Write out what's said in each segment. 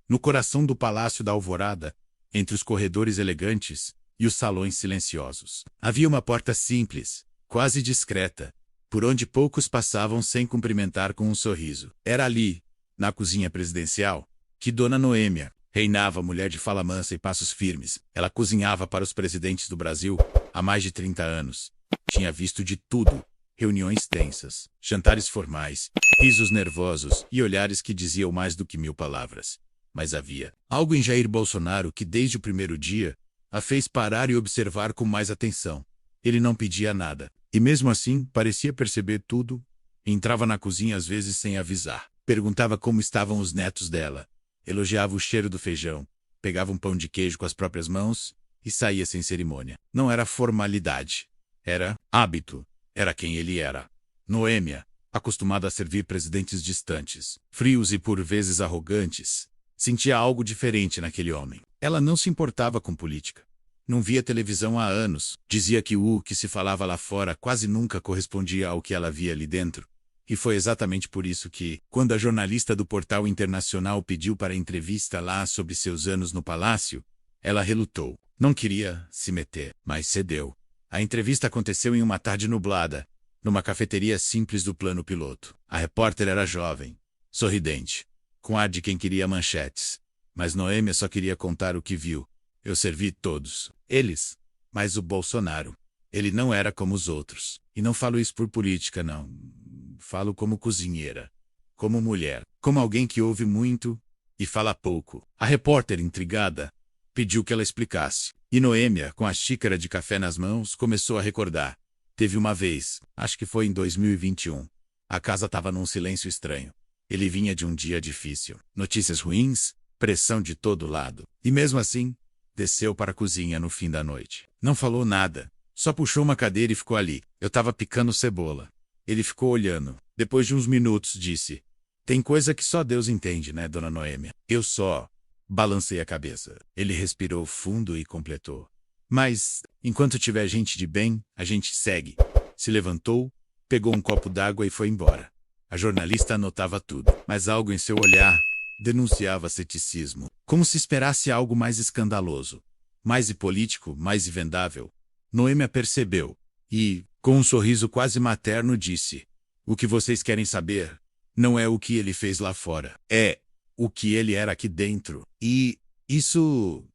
no coração do Palácio da Alvorada, entre os corredores elegantes e os salões silenciosos. Havia uma porta simples, quase discreta, por onde poucos passavam sem cumprimentar com um sorriso. Era ali, na cozinha presidencial, que Dona Noêmia reinava, mulher de fala mansa e passos firmes. Ela cozinhava para os presidentes do Brasil há mais de 30 anos. Tinha visto de tudo: reuniões tensas, jantares formais, risos nervosos e olhares que diziam mais do que 1000 palavras. Mas havia algo em Jair Bolsonaro que, desde o primeiro dia, a fez parar e observar com mais atenção. Ele não pedia nada, e mesmo assim parecia perceber tudo. Entrava na cozinha às vezes sem avisar. Perguntava como estavam os netos dela. Elogiava o cheiro do feijão. Pegava um pão de queijo com as próprias mãos e saía sem cerimônia. Não era formalidade. Era hábito. Era quem ele era. Noêmia, acostumada a servir presidentes distantes, frios e por vezes arrogantes, sentia algo diferente naquele homem. Ela não se importava com política. Não via televisão há anos. Dizia que o que se falava lá fora quase nunca correspondia ao que ela via ali dentro. E foi exatamente por isso que, quando a jornalista do Portal Internacional pediu para entrevista lá sobre seus anos no palácio, ela relutou. Não queria se meter, mas cedeu. A entrevista aconteceu em uma tarde nublada, numa cafeteria simples do plano piloto. A repórter era jovem, sorridente, com ar de quem queria manchetes. Mas Noêmia só queria contar o que viu. Eu servi todos, eles, mas o Bolsonaro. Ele não era como os outros. E não falo isso por política, não. Falo como cozinheira, como mulher, como alguém que ouve muito e fala pouco. A repórter, intrigada, pediu que ela explicasse. E Noêmia, com a xícara de café nas mãos, começou a recordar. Teve uma vez, acho que foi em 2021. A casa estava num silêncio estranho. Ele vinha de um dia difícil. Notícias ruins, pressão de todo lado. E mesmo assim, desceu para a cozinha no fim da noite. Não falou nada. Só puxou uma cadeira e ficou ali. Eu estava picando cebola. Ele ficou olhando. Depois de uns minutos, disse: "Tem coisa que só Deus entende, né, Dona Noêmia?" Eu só balancei a cabeça. Ele respirou fundo e completou: "Mas, enquanto tiver gente de bem, a gente segue." Se levantou, pegou um copo d'água e foi embora. A jornalista anotava tudo, mas algo em seu olhar denunciava ceticismo. Como se esperasse algo mais escandaloso, mais político, mais vendável. Noêmia percebeu e, com um sorriso quase materno, disse: "O que vocês querem saber não é o que ele fez lá fora. É o que ele era aqui dentro. E isso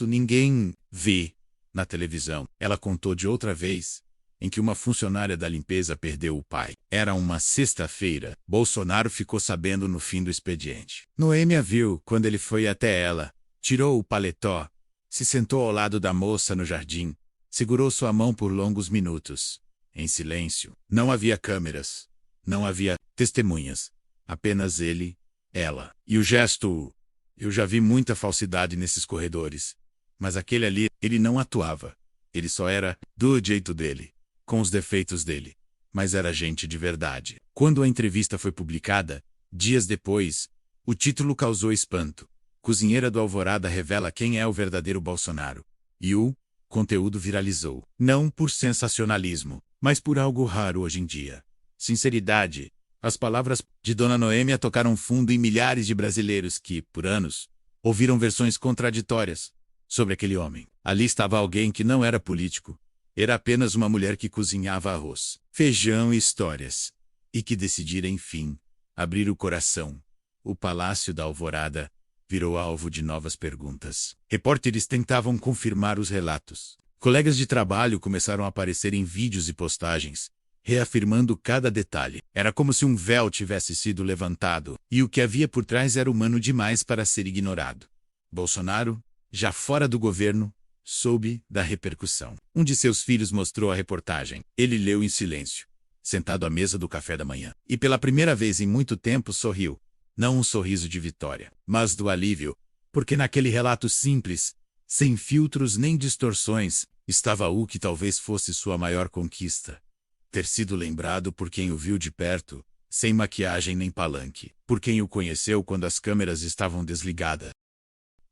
ninguém vê na televisão." Ela contou de outra vez em que uma funcionária da limpeza perdeu o pai. Era uma sexta-feira. Bolsonaro ficou sabendo no fim do expediente. Noêmia viu quando ele foi até ela, tirou o paletó, se sentou ao lado da moça no jardim, segurou sua mão por longos minutos. Em silêncio. Não havia câmeras. Não havia testemunhas. Apenas ele, ela. E o gesto... Eu já vi muita falsidade nesses corredores. Mas aquele ali, ele não atuava. Ele só era do jeito dele, com os defeitos dele. Mas era gente de verdade. Quando a entrevista foi publicada, dias depois, o título causou espanto. Cozinheira do Alvorada revela quem é o verdadeiro Bolsonaro. E o conteúdo viralizou. Não por sensacionalismo, mas por algo raro hoje em dia: sinceridade. As palavras de Dona Noêmia tocaram fundo em milhares de brasileiros que, por anos, ouviram versões contraditórias sobre aquele homem. Ali estava alguém que não era político. Era apenas uma mulher que cozinhava arroz, feijão e histórias. E que decidira, enfim, abrir o coração. O Palácio da Alvorada virou alvo de novas perguntas. Repórteres tentavam confirmar os relatos. Colegas de trabalho começaram a aparecer em vídeos e postagens, reafirmando cada detalhe. Era como se um véu tivesse sido levantado, e o que havia por trás era humano demais para ser ignorado. Bolsonaro, já fora do governo, soube da repercussão. Um de seus filhos mostrou a reportagem. Ele leu em silêncio, sentado à mesa do café da manhã. E pela primeira vez em muito tempo sorriu. Não um sorriso de vitória, mas do alívio, porque naquele relato simples, sem filtros nem distorções, estava o que talvez fosse sua maior conquista: ter sido lembrado por quem o viu de perto, sem maquiagem nem palanque, por quem o conheceu quando as câmeras estavam desligadas.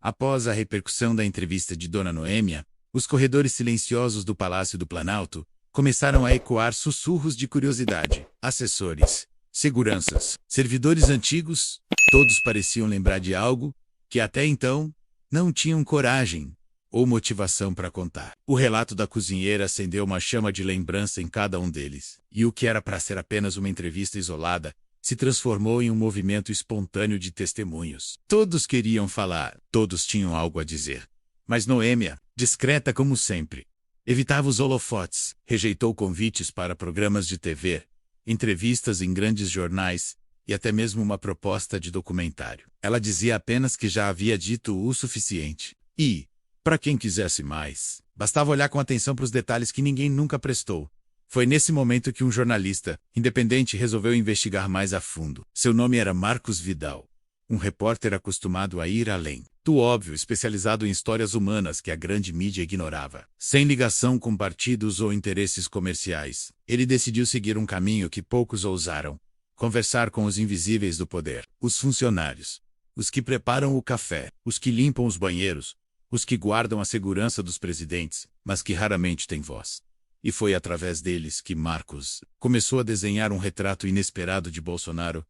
Após a repercussão da entrevista de Dona Noêmia, os corredores silenciosos do Palácio do Planalto começaram a ecoar sussurros de curiosidade. Assessores, seguranças, servidores antigos, todos pareciam lembrar de algo que até então não tinham coragem ou motivação para contar. O relato da cozinheira acendeu uma chama de lembrança em cada um deles, e o que era para ser apenas uma entrevista isolada se transformou em um movimento espontâneo de testemunhos. Todos queriam falar, todos tinham algo a dizer. Mas Noêmia, discreta como sempre, evitava os holofotes, rejeitou convites para programas de TV, entrevistas em grandes jornais e até mesmo uma proposta de documentário. Ela dizia apenas que já havia dito o suficiente. E, para quem quisesse mais, bastava olhar com atenção para os detalhes que ninguém nunca prestou. Foi nesse momento que um jornalista independente resolveu investigar mais a fundo. Seu nome era Marcos Vidal, um repórter acostumado a ir além do óbvio, especializado em histórias humanas que a grande mídia ignorava. Sem ligação com partidos ou interesses comerciais, ele decidiu seguir um caminho que poucos ousaram: conversar com os invisíveis do poder, os funcionários, os que preparam o café, os que limpam os banheiros, os que guardam a segurança dos presidentes, mas que raramente têm voz. E foi através deles que Marcos começou a desenhar um retrato inesperado de Bolsonaro.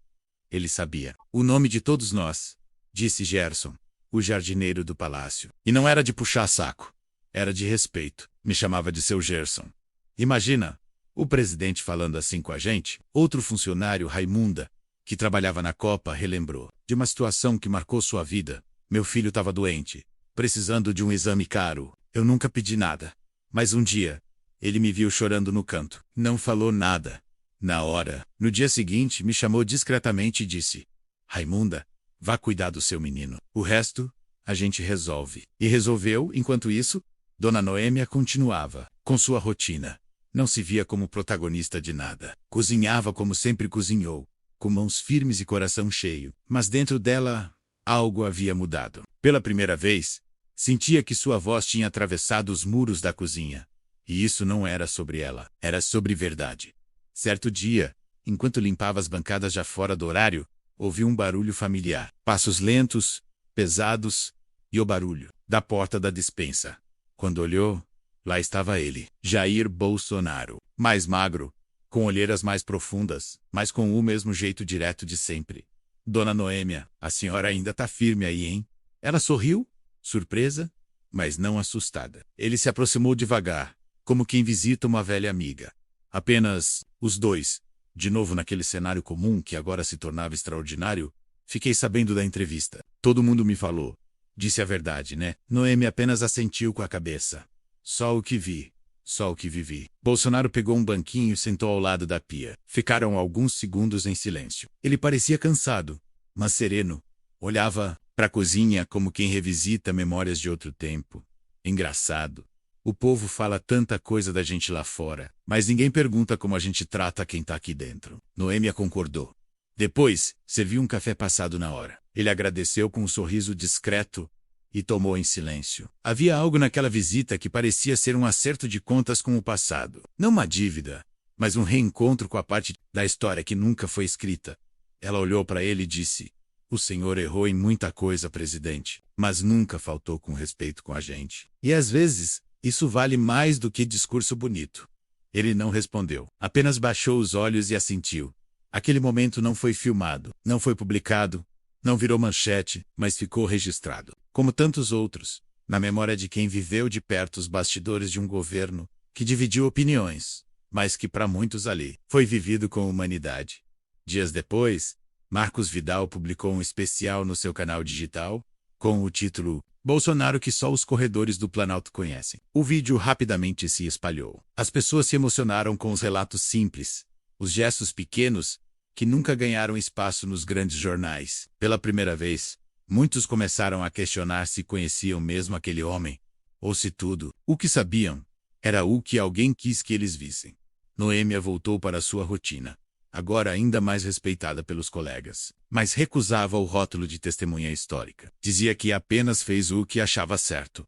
Ele sabia o nome de todos nós, disse Gerson, o jardineiro do palácio. E não era de puxar saco, era de respeito. Me chamava de seu Gerson. Imagina, o presidente falando assim com a gente. Outro funcionário, Raimunda, que trabalhava na Copa, relembrou de uma situação que marcou sua vida. Meu filho estava doente, precisando de um exame caro. Eu nunca pedi nada. Mas um dia, ele me viu chorando no canto. Não falou nada. Na hora, no dia seguinte, me chamou discretamente e disse: Raimunda, vá cuidar do seu menino. O resto, a gente resolve. E resolveu. Enquanto isso, Dona Noêmia continuava com sua rotina. Não se via como protagonista de nada. Cozinhava como sempre cozinhou, com mãos firmes e coração cheio. Mas dentro dela, algo havia mudado. Pela primeira vez, sentia que sua voz tinha atravessado os muros da cozinha. E isso não era sobre ela, era sobre verdade. Certo dia, enquanto limpava as bancadas já fora do horário, ouviu um barulho familiar. Passos lentos, pesados, e o barulho da porta da despensa. Quando olhou, lá estava ele, Jair Bolsonaro, mais magro, com olheiras mais profundas, mas com o mesmo jeito direto de sempre. Dona Noêmia, a senhora ainda tá firme aí, hein? Ela sorriu, surpresa, mas não assustada. Ele se aproximou devagar, como quem visita uma velha amiga. Apenas os dois, de novo naquele cenário comum que agora se tornava extraordinário. Fiquei sabendo da entrevista. Todo mundo me falou. Disse a verdade, né? Noêmia apenas assentiu com a cabeça. Só o que vi, só o que vivi. Bolsonaro pegou um banquinho e sentou ao lado da pia. Ficaram alguns segundos em silêncio. Ele parecia cansado, mas sereno. Olhava para a cozinha como quem revisita memórias de outro tempo. Engraçado. O povo fala tanta coisa da gente lá fora, mas ninguém pergunta como a gente trata quem tá aqui dentro. Noêmia concordou. Depois, serviu um café passado na hora. Ele agradeceu com um sorriso discreto e tomou em silêncio. Havia algo naquela visita que parecia ser um acerto de contas com o passado. Não uma dívida, mas um reencontro com a parte da história que nunca foi escrita. Ela olhou para ele e disse: O senhor errou em muita coisa, presidente, mas nunca faltou com respeito com a gente. E às vezes, isso vale mais do que discurso bonito. Ele não respondeu, apenas baixou os olhos e assentiu. Aquele momento não foi filmado, não foi publicado, não virou manchete, mas ficou registrado, como tantos outros, na memória de quem viveu de perto os bastidores de um governo que dividiu opiniões, mas que para muitos ali foi vivido com humanidade. Dias depois, Marcos Vidal publicou um especial no seu canal digital, com o título Bolsonaro que só os corredores do Planalto conhecem. O vídeo rapidamente se espalhou. As pessoas se emocionaram com os relatos simples, os gestos pequenos, que nunca ganharam espaço nos grandes jornais. Pela primeira vez, muitos começaram a questionar se conheciam mesmo aquele homem, ou se tudo o que sabiam era o que alguém quis que eles vissem. Noêmia voltou para sua rotina, agora ainda mais respeitada pelos colegas, mas recusava o rótulo de testemunha histórica. Dizia que apenas fez o que achava certo.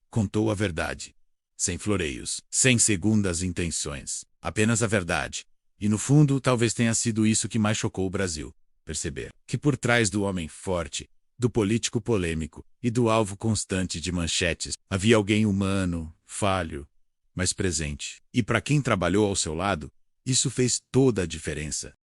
Contou a verdade, sem floreios, sem segundas intenções, apenas a verdade. E no fundo, talvez tenha sido isso que mais chocou o Brasil. Perceber que por trás do homem forte, do político polêmico e do alvo constante de manchetes, havia alguém humano, falho, mas presente. E para quem trabalhou ao seu lado, isso fez toda a diferença.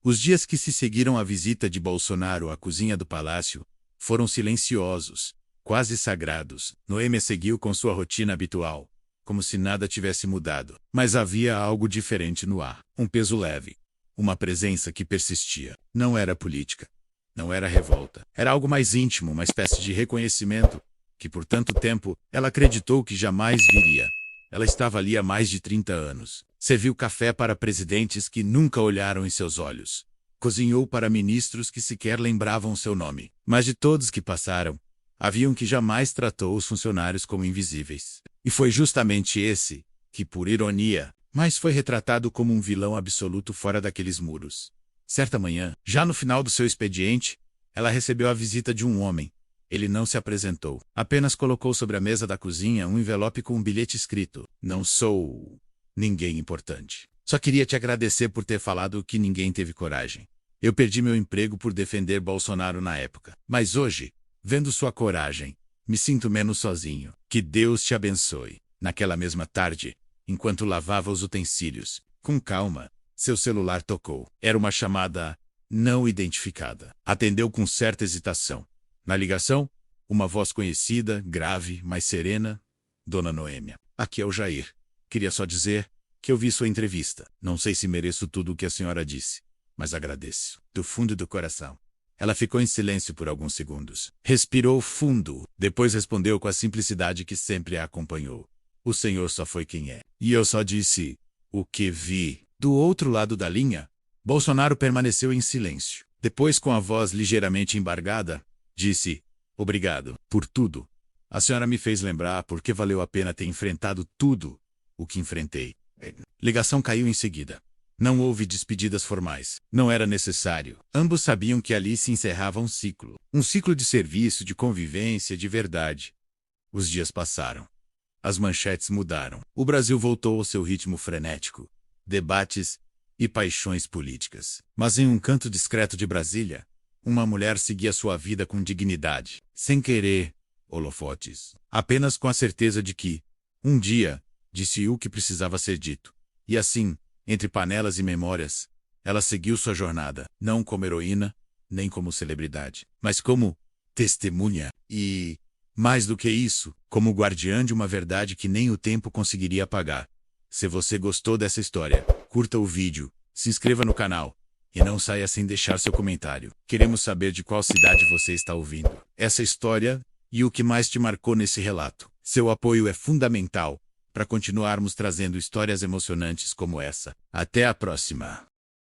Os dias que se seguiram à visita de Bolsonaro à cozinha do palácio foram silenciosos, quase sagrados. Noêmia seguiu com sua rotina habitual, como se nada tivesse mudado. Mas havia algo diferente no ar. Um peso leve. Uma presença que persistia. Não era política. Não era revolta. Era algo mais íntimo, uma espécie de reconhecimento, que por tanto tempo ela acreditou que jamais viria. Ela estava ali há mais de 30 anos. Serviu café para presidentes que nunca olharam em seus olhos. Cozinhou para ministros que sequer lembravam seu nome. Mas de todos que passaram, havia um que jamais tratou os funcionários como invisíveis. E foi justamente esse que, por ironia, mas foi retratado como um vilão absoluto fora daqueles muros. Certa manhã, já no final do seu expediente, ela recebeu a visita de um homem. Ele não se apresentou. Apenas colocou sobre a mesa da cozinha um envelope com um bilhete escrito: "Não sou ninguém importante. Só queria te agradecer por ter falado que ninguém teve coragem. Eu perdi meu emprego por defender Bolsonaro na época. Mas hoje, vendo sua coragem, me sinto menos sozinho. Que Deus te abençoe." Naquela mesma tarde, enquanto lavava os utensílios, com calma, seu celular tocou. Era uma chamada não identificada. Atendeu com certa hesitação. Na ligação, uma voz conhecida, grave, mas serena. "Dona Noêmia, aqui é o Jair. Queria só dizer que eu vi sua entrevista. Não sei se mereço tudo o que a senhora disse, mas agradeço, do fundo do coração." Ela ficou em silêncio por alguns segundos. Respirou fundo. Depois respondeu com a simplicidade que sempre a acompanhou: "O senhor só foi quem é." E eu só disse: "O que vi." Do outro lado da linha, Bolsonaro permaneceu em silêncio. Depois, com a voz ligeiramente embargada, disse: "Obrigado por tudo. A senhora me fez lembrar por que valeu a pena ter enfrentado tudo o que enfrentei." Ligação caiu em seguida. Não houve despedidas formais. Não era necessário. Ambos sabiam que ali se encerrava um ciclo. Um ciclo de serviço, de convivência, de verdade. Os dias passaram. As manchetes mudaram. O Brasil voltou ao seu ritmo frenético. Debates e paixões políticas. Mas em um canto discreto de Brasília, uma mulher seguia sua vida com dignidade, sem querer holofotes. Apenas com a certeza de que, um dia, disse o que precisava ser dito. E assim, entre panelas e memórias, ela seguiu sua jornada, não como heroína, nem como celebridade, mas como testemunha e, mais do que isso, como guardiã de uma verdade que nem o tempo conseguiria apagar. Se você gostou dessa história, curta o vídeo, se inscreva no canal e não saia sem deixar seu comentário. Queremos saber de qual cidade você está ouvindo essa história e o que mais te marcou nesse relato. Seu apoio é fundamental para continuarmos trazendo histórias emocionantes como essa. Até a próxima!